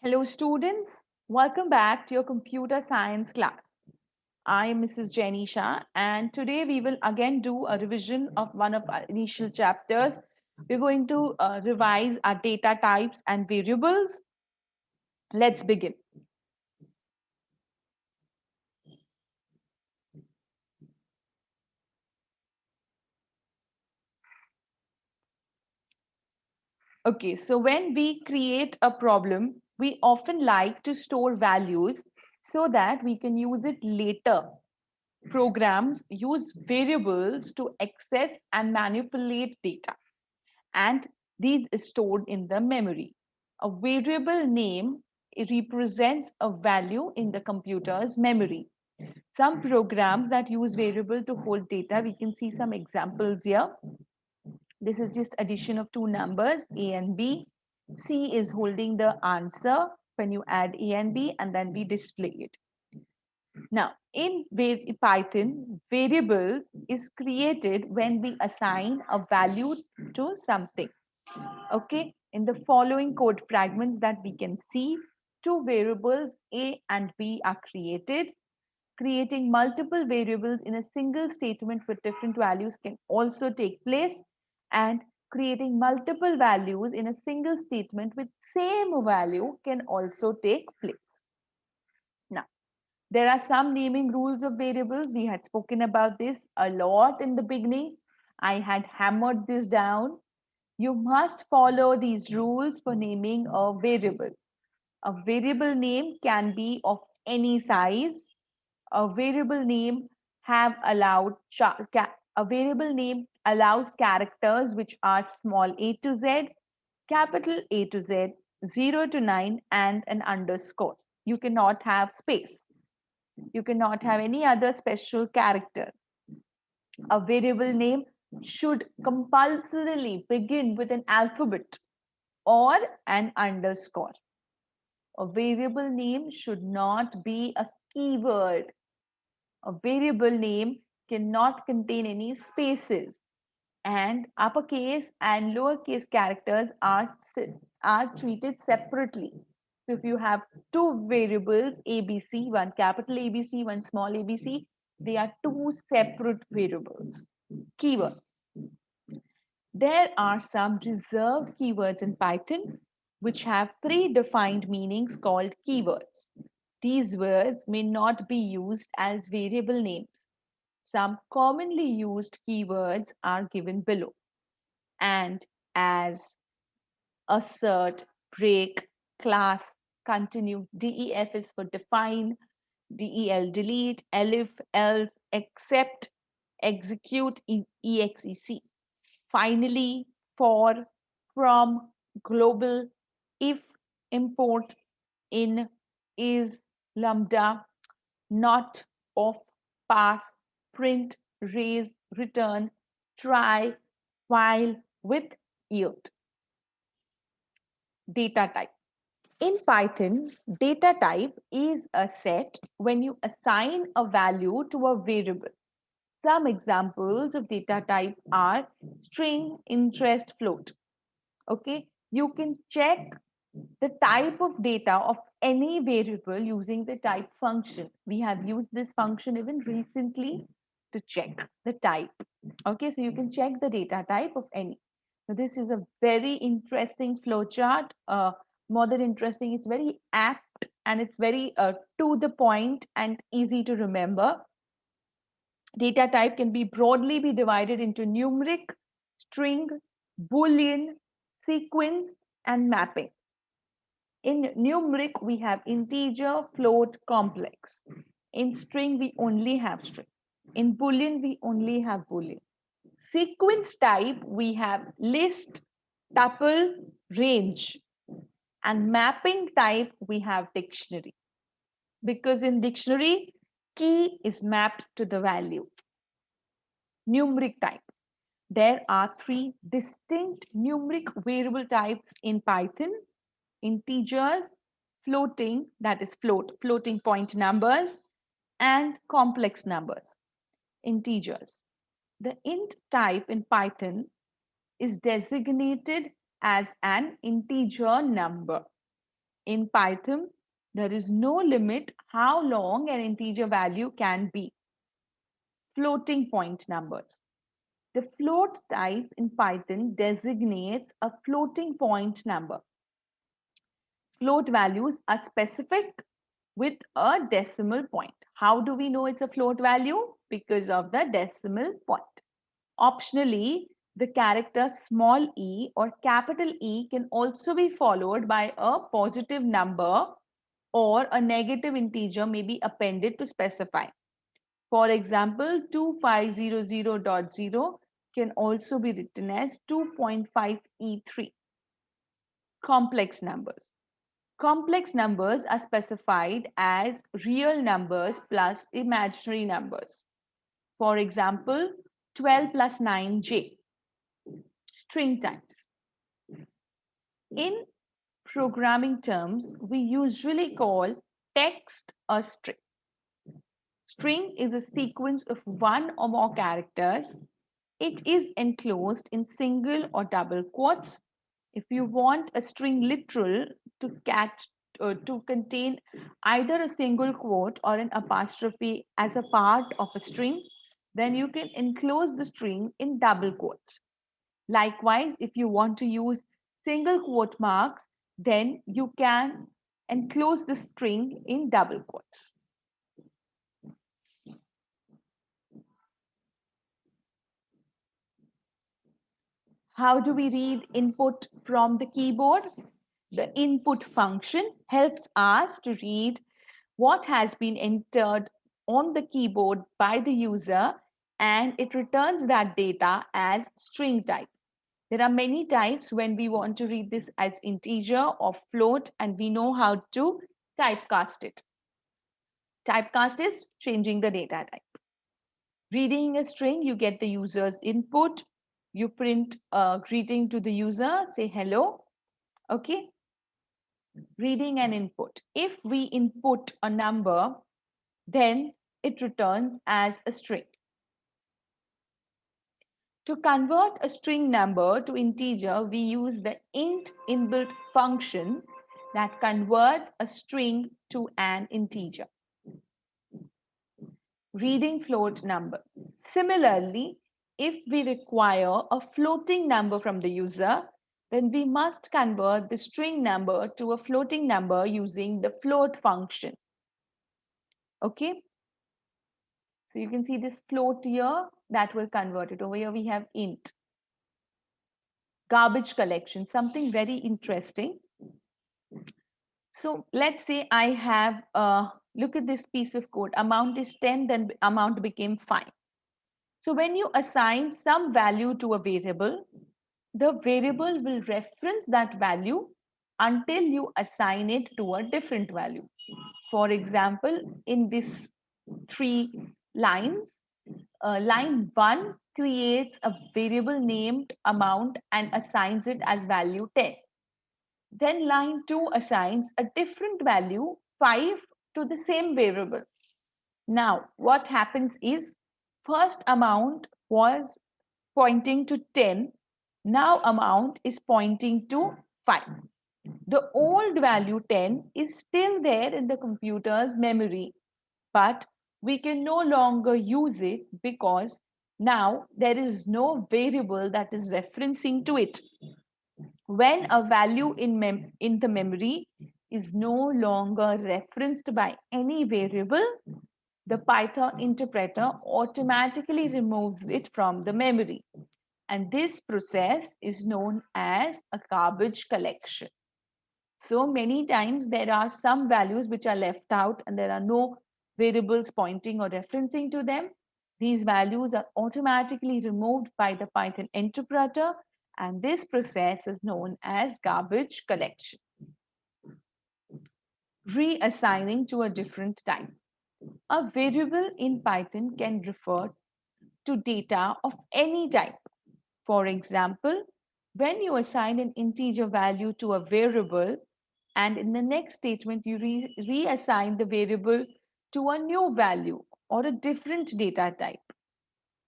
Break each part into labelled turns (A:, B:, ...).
A: Hello students, welcome back to your computer science class. I am Mrs. Jenny Shah and today we will again do a revision of one of our initial chapters. We're going to revise our data types and variables. Let's begin. Okay, so when we create a problem, we often like to store values so that we can use it later. Programs use variables to access and manipulate data, and these is stored in the memory. A variable name represents a value in the computer's memory. Some programs that use variable to hold data, we can see some examples here. This is just addition of two numbers, A and B. C is holding the answer when you add A and B, and then we display it. Now, in Python, variables is created when we assign a value to something. Okay, in the following code fragments that we can see, two variables A and B are created. Creating multiple variables in a single statement with different values can also take place, and creating multiple values in a single statement with same value can also take place. Now, there are some naming rules of variables. We had spoken about this a lot in the beginning. I had hammered this down. You must follow these rules for naming a variable. A variable name can be of any size. A variable name a variable name allows characters which are small a to z, capital A to z, 0 to 9, and an underscore. You cannot have space. You cannot have any other special character. A variable name should compulsorily begin with an alphabet or an underscore. A variable name should not be a keyword. A variable name cannot contain any spaces, and uppercase and lowercase characters are treated separately. So if you have two variables, ABC, one capital ABC, one small ABC, they are two separate variables. Keyword. There are some reserved keywords in Python which have predefined meanings called keywords. These words may not be used as variable names. Some commonly used keywords are given below. And, as, assert, break, class, continue. DEF is for define, DEL delete, elif, else, except, execute, EXEC. Finally, for, from, global, if, import, in, is, lambda, not, of, pass, print, raise, return, try, while, with, yield. Data type. In Python, data type is a set when you assign a value to a variable. Some examples of data type are string, interest, float. Okay, you can check the type of data of any variable using the type function. We have used this function even recently to check the type. Okay, so you can check the data type of any. So this is a very interesting flowchart. More than interesting, it's very apt and it's very to the point and easy to remember. Data type can be broadly be divided into numeric, string, boolean, sequence, and mapping. In numeric, we have integer, float, complex. In string, we only have string. In boolean, we only have boolean. Sequence type, we have list, tuple, range. And mapping type, we have dictionary. Because in dictionary, key is mapped to the value. Numeric type. There are three distinct numeric variable types in Python: integers, floating, that is floating point numbers, and complex numbers, integers. The int type in Python is designated as an integer number. In Python, there is no limit how long an integer value can be. Floating point numbers. The float type in Python designates a floating point number. Float values are specific with a decimal point. How do we know it's a float value? Because of the decimal point. Optionally, the character small e or capital E can also be followed by a positive number, or a negative integer may be appended to specify. For example, 2500.0 can also be written as 2.5E3. Complex numbers. Complex numbers are specified as real numbers plus imaginary numbers. For example, 12 plus 9j. String types. In programming terms, we usually call text a string. String is a sequence of one or more characters. It is enclosed in single or double quotes. If you want a string literal to contain either a single quote or an apostrophe as a part of a string, then you can enclose the string in double quotes. Likewise, if you want to use single quote marks, then you can enclose the string in double quotes. How do we read input from the keyboard? The input function helps us to read what has been entered on the keyboard by the user, and it returns that data as string type. There are many types when we want to read this as integer or float, and we know how to typecast it. Typecast is changing the data type. Reading a string, you get the user's input. You print a greeting to the user, say hello. Okay. Reading an input. If we input a number, then it returns as a string. To convert a string number to integer, we use the int inbuilt function that converts a string to an integer. Reading float numbers. Similarly, if we require a floating number from the user, then we must convert the string number to a floating number using the float function. Okay. So you can see this float here that will convert it. Over here we have int. Garbage collection, something very interesting. So let's say I have, look at this piece of code. Amount is 10, then amount became 5. So when you assign some value to a variable, the variable will reference that value until you assign it to a different value. For example, in this 3 lines, line 1 creates a variable named amount and assigns it as value 10. Then line 2 assigns a different value 5 to the same variable. Now, what happens is, first amount was pointing to 10. Now amount is pointing to 5. The old value 10 is still there in the computer's memory, but we can no longer use it because now there is no variable that is referencing to it. When a value in the memory is no longer referenced by any variable, the Python interpreter automatically removes it from the memory. And this process is known as a garbage collection. So many times there are some values which are left out and there are no variables pointing or referencing to them. These values are automatically removed by the Python interpreter, and this process is known as garbage collection. Reassigning to a different type. A variable in Python can refer to data of any type. For example, when you assign an integer value to a variable, and in the next statement you reassign the variable to a new value or a different data type.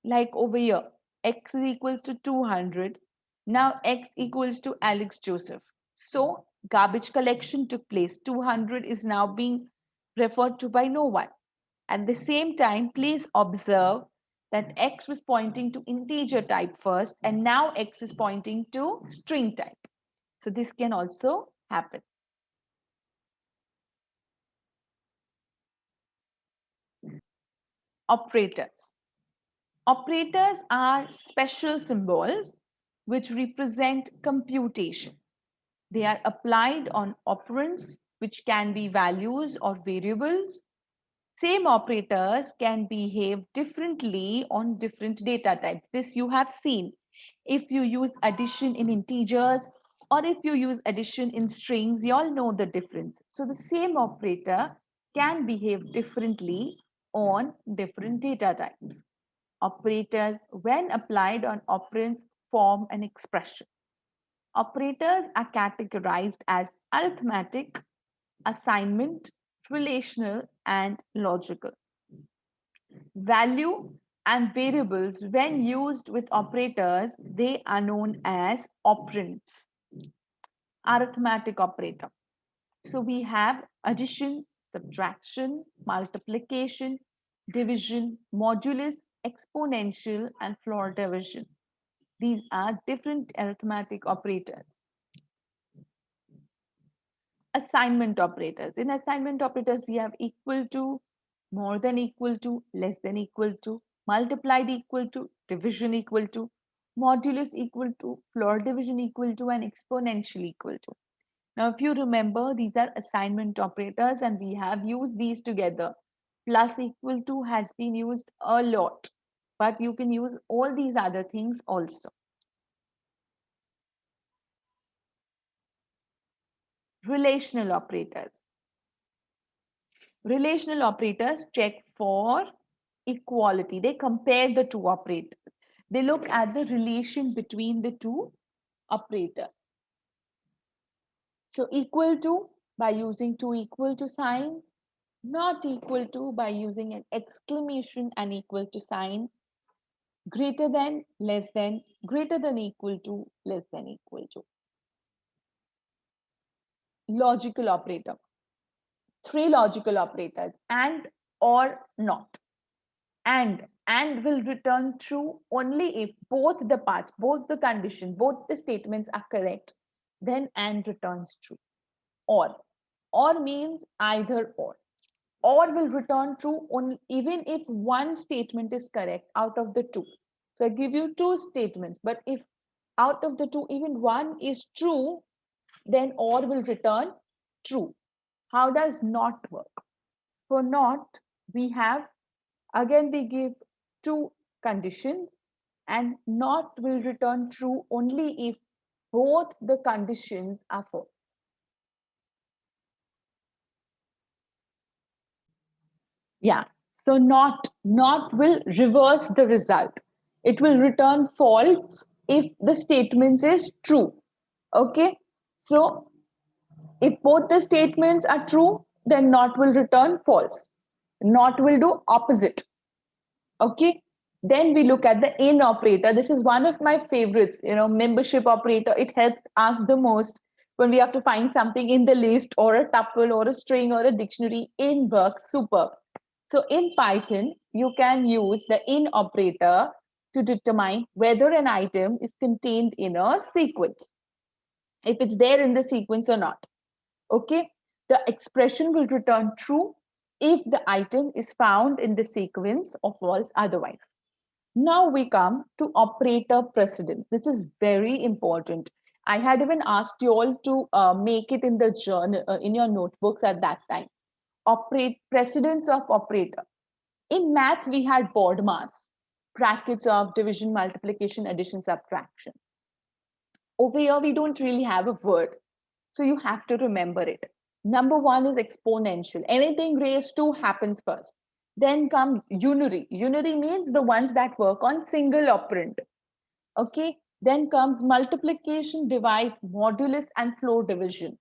A: Like over here, x is equals to 200. Now x equals to Alex Joseph. So Garbage collection took place. 200 is now being referred to by no one. At the same time, please observe that X was pointing to integer type first, and now X is pointing to string type. So this can also happen. Operators. Operators are special symbols which represent computation. They are applied on operands, which can be values or variables. Same operators can behave differently on different data types. This you have seen. If you use addition in integers or if you use addition in strings, you all know the difference. So the same operator can behave differently on different data types. Operators, when applied on operands, form an expression. Operators are categorized as arithmetic, assignment, relational, and logical. Value and variables, when used with operators, they are known as operands. Arithmetic operator. So we have addition, subtraction, multiplication, division, modulus, exponential, and floor division. These are different arithmetic operators. Assignment operators. In assignment operators, we have equal to, more than equal to, less than equal to, multiplied equal to, division equal to, modulus equal to, floor division equal to, and exponential equal to. Now, if you remember, these are assignment operators and we have used these together. Plus equal to has been used a lot, but you can use all these other things also. Relational operators. Relational operators check for equality. They compare the two operators. They look at the relation between the two operators. So equal to by using two equal to signs, not equal to by using an exclamation and equal to sign, greater than, less than, greater than equal to, less than equal to. Logical operator. Three logical operators, and, or, not. And will return true only if both the parts, both the condition, both the statements are correct. Then and returns true. Or means either or will return true only even if one statement is correct out of the two. So I give you two statements, but if out of the two even one is true, then or will return true. How does not work? For not, we have, again we give two conditions, and not will return true only if both the conditions are false. Yeah, so not will reverse the result. It will return false if the statement is true. Okay, so if both the statements are true, then not will return false. Not will do opposite. Okay, then we look at the in operator. This is one of my favorites, membership operator. It helps us the most when we have to find something in the list or a tuple or a string or a dictionary. In works superb. So in Python, you can use the in operator to determine whether an item is contained in a sequence, if it's there in the sequence or not. Okay, the expression will return true if the item is found in the sequence or false otherwise. Now we come to operator precedence. This is very important. I had even asked you all to make it in the journal, in your notebooks at that time. Precedence of operator. In math, we had BODMAS, brackets of division, multiplication, addition, subtraction. Over here, we don't really have a word. So you have to remember it. Number one is exponential. Anything raised to happens first. Then comes unary. Unary means the ones that work on single operand. Okay. Then comes multiplication, divide, modulus, and floor division.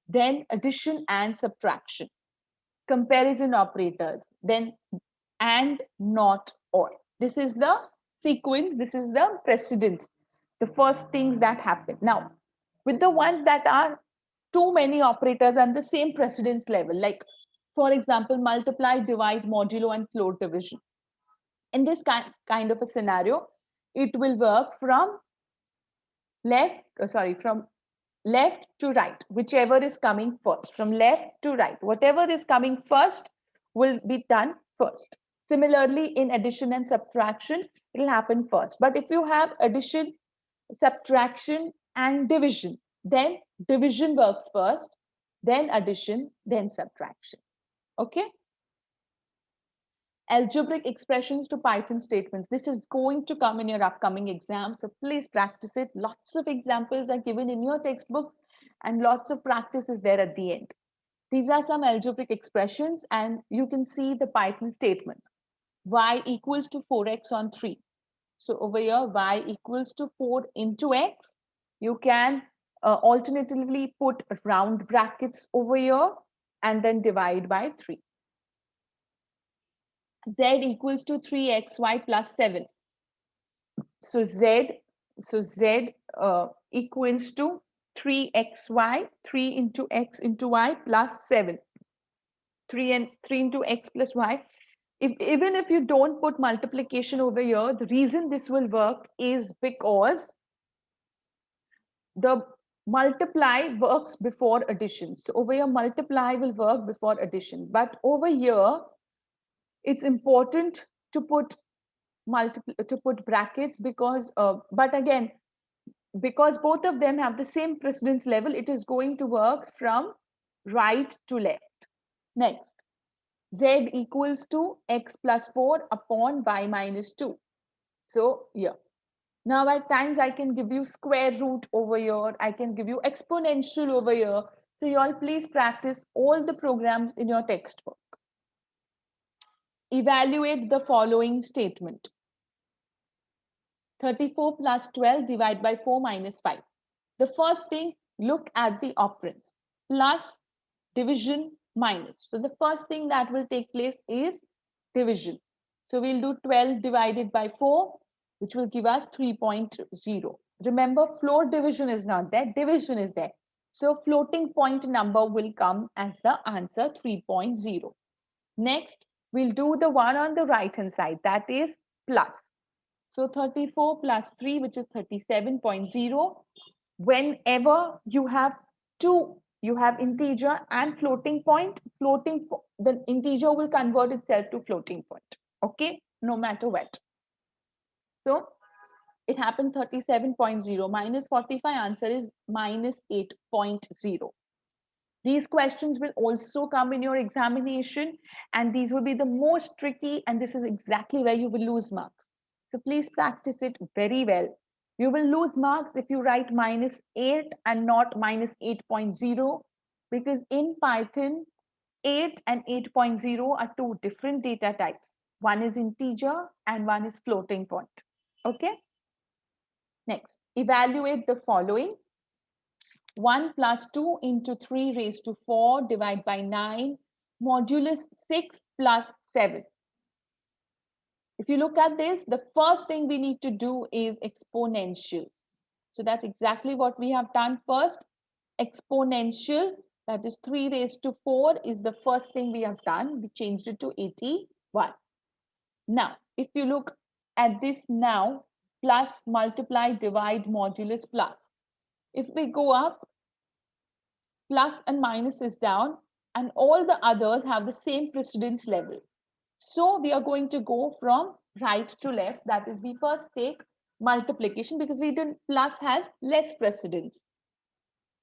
A: Then addition and subtraction. Comparison operators. Then and, not, or. This is the sequence. This is the precedence. The first things that happen. Now, with the ones that are too many operators and the same precedence level, like for example, multiply, divide, modulo, and float division. In this kind of a scenario, it will work from from left to right, whichever is coming first, from left to right, whatever is coming first will be done first. Similarly, in addition and subtraction, it will happen first. But if you have addition, subtraction, and division, then division works first, then addition, then subtraction. Okay? Algebraic expressions to Python statements. This is going to come in your upcoming exam, so please practice it. Lots of examples are given in your textbooks, and lots of practice is there at the end. These are some algebraic expressions, and you can see the Python statements. Y equals to 4x on 3. So over here, y equals to 4 into x. You can alternatively put round brackets over here and then divide by 3. Z equals to 3xy plus 7. So Z equals to 3xy, 3 into x into y plus 7. 3 into x plus y. Even if you don't put multiplication over here, the reason this will work is because the multiply works before addition. So over here, multiply will work before addition. But over here, it's important to put brackets because but again, because both of them have the same precedence level, it is going to work from right to left. Next, z equals to x plus 4 upon y minus 2. So yeah, now at times I can give you square root over here, I can give you exponential over here. So you all please practice all the programs in your textbook. Evaluate the following statement. 34 plus 12 divided by 4 minus 5. The first thing, look at the operands. Plus, division, minus. So the first thing that will take place is division. So we'll do 12 divided by 4, which will give us 3.0. Remember, float division is not there, division is there. So floating point number will come as the answer 3.0. Next, we'll do the one on the right hand side, that is plus. So 34 plus 3, which is 37.0. Whenever you have two, you have integer and floating point, the integer will convert itself to floating point. Okay, no matter what. So it happened 37.0 minus 45, answer is minus 8.0. These questions will also come in your examination, and these will be the most tricky, and this is exactly where you will lose marks. So please practice it very well. You will lose marks if you write minus 8 and not minus 8.0, because in Python, 8 and 8.0 are two different data types. One is integer and one is floating point. Okay? Next, evaluate the following. 1 plus 2 into 3 raised to 4 divided by 9 modulus 6 plus 7. If you look at this, the first thing we need to do is exponential. So that's exactly what we have done first. Exponential, that is 3 raised to 4 is the first thing we have done. We changed it to 81. Now, if you look at this now, plus, multiply, divide, modulus, plus. If we go up, plus and minus is down, and all the others have the same precedence level. So we are going to go from right to left. That is, we first take multiplication because we did plus has less precedence.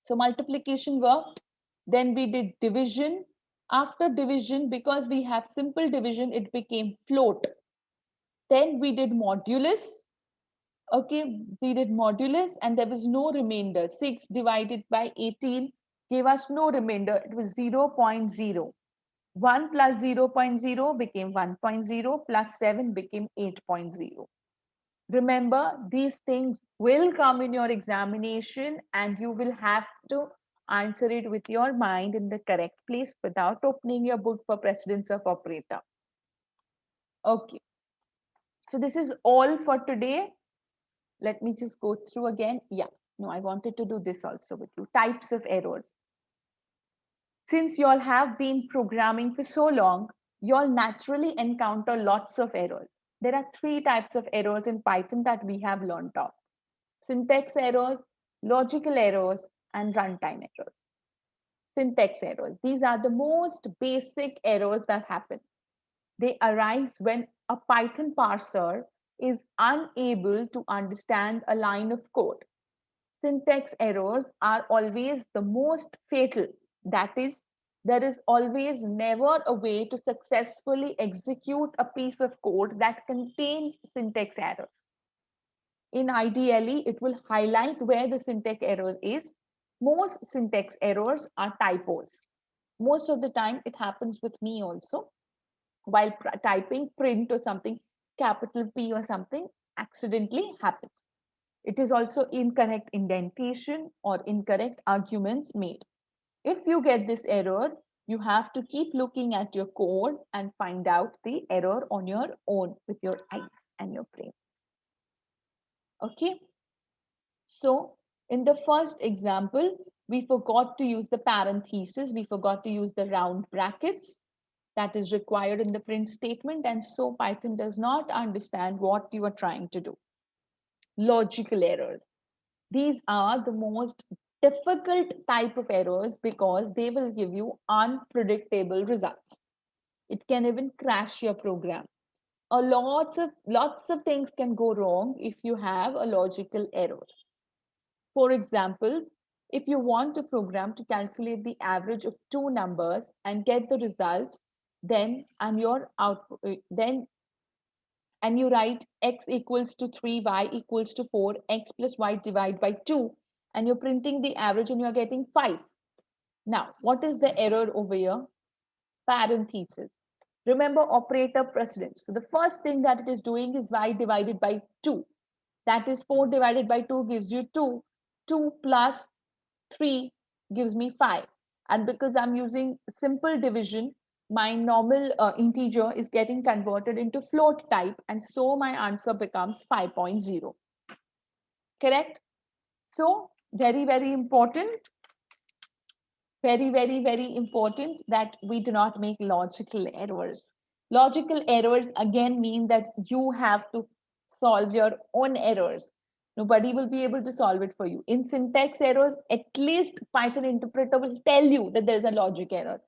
A: So multiplication worked. Then we did division. After division, because we have simple division, it became float. Then we did modulus. Okay, we did modulus and there was no remainder. 6 divided by 18 gave us no remainder. It was 0.0. 1 plus 0.0 became 1.0 plus 7 became 8.0. Remember, these things will come in your examination and you will have to answer it with your mind in the correct place without opening your book for precedence of operator. Okay. So this is all for today. Let me just go through again. Yeah, no, I wanted to do this also with you. Types of errors. Since you all have been programming for so long, you all naturally encounter lots of errors. There are three types of errors in Python that we have learned of: syntax errors, logical errors, and runtime errors. Syntax errors. These are the most basic errors that happen. They arise when a Python parser is unable to understand a line of code. Syntax errors are always the most fatal. That is, there is always never a way to successfully execute a piece of code that contains syntax error. In ideally, it will highlight where the syntax error is. Most syntax errors are typos. Most of the time, it happens with me also. While typing print or something, capital P or something accidentally happens. It is also incorrect indentation or incorrect arguments made. If you get this error, you have to keep looking at your code and find out the error on your own with your eyes and your brain. Okay. So in the first example, we forgot to use the parentheses. We forgot to use the round brackets that is required in the print statement. And so Python does not understand what you are trying to do. Logical errors. These are the most difficult type of errors because they will give you unpredictable results. It can even crash your program. Lots of things can go wrong if you have a logical error. For example, if you want a program to calculate the average of two numbers and get the results, then and your output then and you write x equals to 3, y equals to 4, x plus y divided by 2, and you're printing the average and you're getting 5. Now, what is the error over here? Parenthesis. Remember operator precedence. So the first thing that it is doing is y divided by 2. That is 4 divided by 2 gives you 2. 2 plus 3 gives me 5. And because I'm using simple division, my normal integer is getting converted into float type. And so my answer becomes 5.0. Correct? So very, very important. Very, very, very important that we do not make logical errors. Logical errors again mean that you have to solve your own errors. Nobody will be able to solve it for you. In syntax errors, at least Python interpreter will tell you that there's a logic error.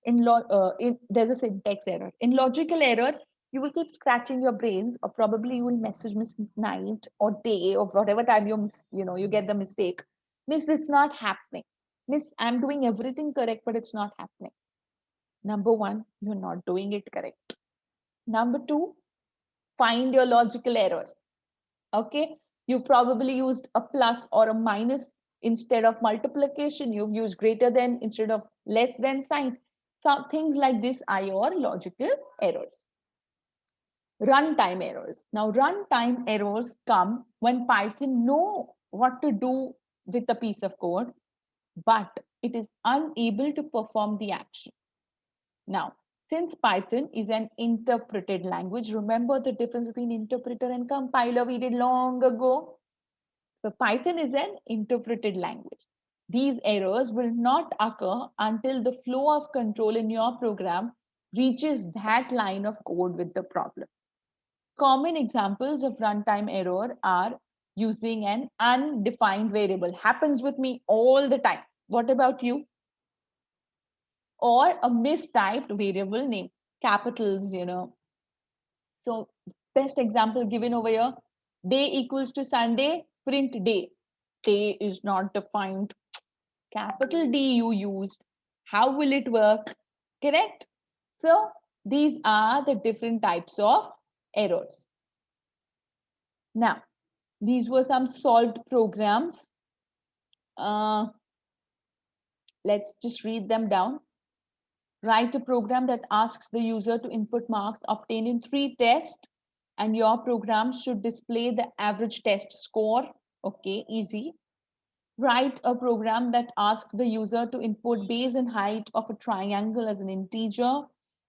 A: There's a syntax error. In logical error, you will keep scratching your brains, or probably you will message Miss Night or Day or whatever time you get the mistake. Miss, it's not happening. Miss, I'm doing everything correct, but it's not happening. Number one, you're not doing it correct. Number two, find your logical errors. Okay, you probably used a plus or a minus instead of multiplication. You've used greater than instead of less than sign. Some things like this are your logical errors. Runtime errors. Now, runtime errors come when Python know what to do with a piece of code, but it is unable to perform the action. Now, since Python is an interpreted language, remember the difference between interpreter and compiler we did long ago? So Python is an interpreted language. These errors will not occur until the flow of control in your program reaches that line of code with the problem. Common examples of runtime error are using an undefined variable. Happens with me all the time. What about you? Or a mistyped variable name, capitals. So best example given over here, day equals to Sunday, print day. Day is not defined. Capital D you used. How will it work? Correct? So these are the different types of errors. Now, these were some solved programs. Let's just read them down. Write a program that asks the user to input marks obtained in 3 tests, and your program should display the average test score. Okay, easy. Write a program that asks the user to input base and height of a triangle as an integer,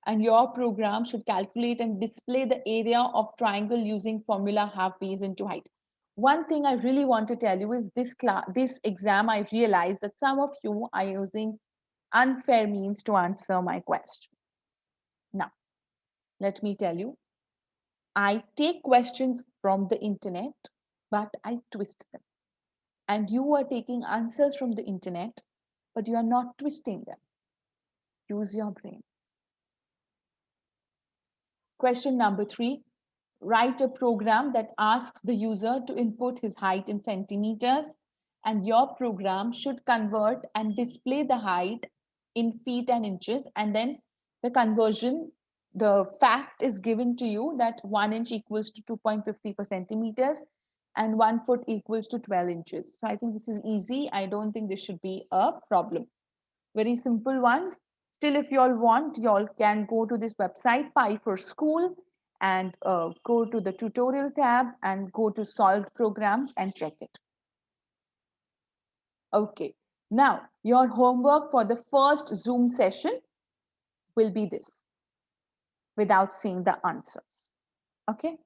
A: and your program should calculate and display the area of triangle using formula half base into height. One thing I really want to tell you is this exam, I realized that some of you are using unfair means to answer my question. Now, let me tell you, I take questions from the internet, but I twist them. And you are taking answers from the internet, but you are not twisting them. Use your brain. Question number 3, write a program that asks the user to input his height in centimeters, and your program should convert and display the height in feet and inches, and then the conversion, the fact is given to you that 1 inch equals to 2.50 per centimeters and 1 foot equals to 12 inches. So I think this is easy. I don't think this should be a problem. Very simple ones. Still, if you all want, you all can go to this website, Pi for School, and go to the tutorial tab and go to solved programs and check it. Okay, now your homework for the first Zoom session will be this, without seeing the answers. Okay,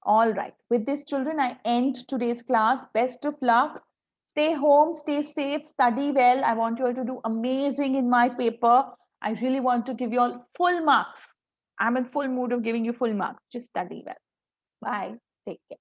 A: all right. With this, children, I end today's class. Best of luck. Stay home, stay safe, study well. I want you all to do amazing in my paper. I really want to give you all full marks. I'm in full mood of giving you full marks. Just study well. Bye. Take care.